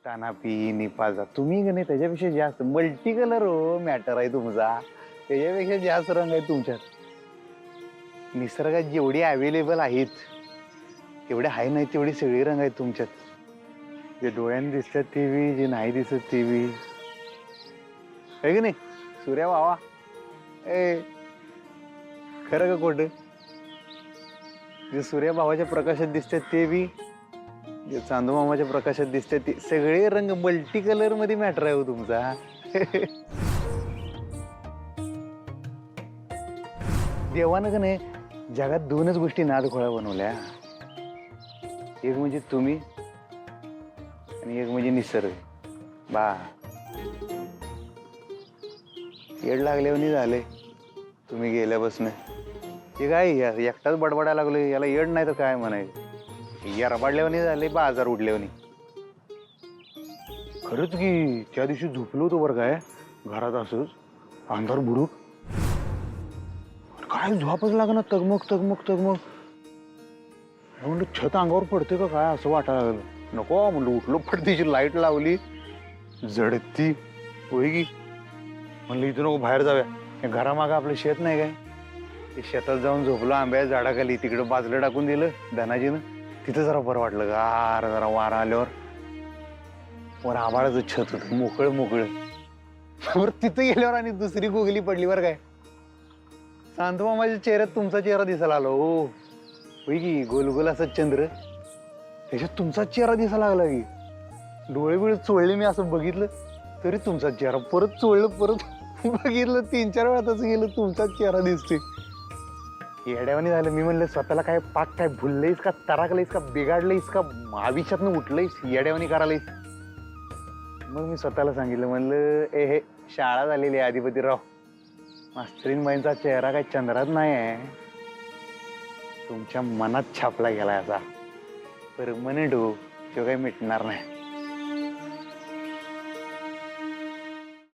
तानापी निपाजा तुम्ही का नाही त्याच्यापेक्षा जास्त मल्टी कलर हो मॅटर आहे तुमचा. त्याच्यापेक्षा जास्त रंग आहे तुमच्यात. निसर्गात जेवढी अवेलेबल आहेत तेवढे आहे नाही तेवढी सगळी रंग आहेत तुमच्यात. जे डोळ्याने दिसतात ते बी जे नाही दिसत ते बी आहे की नाही. सूर्या बाबा ए खरं का खोटं. जे सूर्या भावाच्या प्रकाशात दिसतात ते बी जे चांदू मामाच्या प्रकाशात दिसतात ते सगळे रंग मल्टी कलर मध्ये मॅटर आहे हो तुमचा. देवानं का नाही जगात दोनच गोष्टी नादखोळा बनवल्या. एक म्हणजे तुम्ही आणि एक म्हणजे निसर्ग. बा येड लागल्यावर झाले तुम्ही गेल्यापासून. हे काय एकटाच बडबडायला लागलोय याला येड नाही तर काय म्हणायचं. या रबाडल्यावानी झाले बाजार उडल्यावानी. खरंच की त्या दिवशी झोपलो होतो बरं काय घरात असंच अंधार बुडूक. काय झोपच लागणार तगमग तगमग तगमग. म्हणलं छत अंगावर पडते का काय असं वाटायला लागलं. नको म्हणलं उठलो पडतीची लाईट लावली जडती होय की. म्हणलं इथं नको बाहेर जाऊया घरामागं आपलं शेत नाही काय ते शेतात जाऊन झोपलो आंब्याच्या झाडाखाली तिकडं बाजलं टाकून दिलं धनाजीनं. तिथं जरा बरं वाटलं गार जरा वारा आल्यावर. वर आभाळाचं छत होतं मोकळ मोकळ. तिथं गेल्यावर आणि दुसरी गोगली पडली बरं काय. सांतवा माझ्या चेहऱ्यात तुमचा चेहरा दिसायला आलो हो होय की. गोल गोल असं चंद्र त्याच्यात तुमचाच चेहरा दिसायला लागला की. डोळे बिळे चोळले मी असं बघितलं तरी तुमचा चेहरा. परत चोळलं परत बघितलं 3-4 वेळा तसं गेलं तुमचाच चेहरा दिसतोय. येड्यावानी झालं. मी म्हणलं स्वतःला काय पाक काय भुललंयस का तराकलंयस का बिघाडलंयस का आयुष्यातनं उठलंयस येड्यावानी करायलायस. मग मी स्वतःला सांगितलं म्हणलं हे शाळा झालेली आहे अधिपतीराव. मास्तरीनबाईंचा चेहरा काय चंद्रात नाही आहे तुमच्या मनात छापला गेलाय असा परमनंट हो. तो काही मिटणार नाही.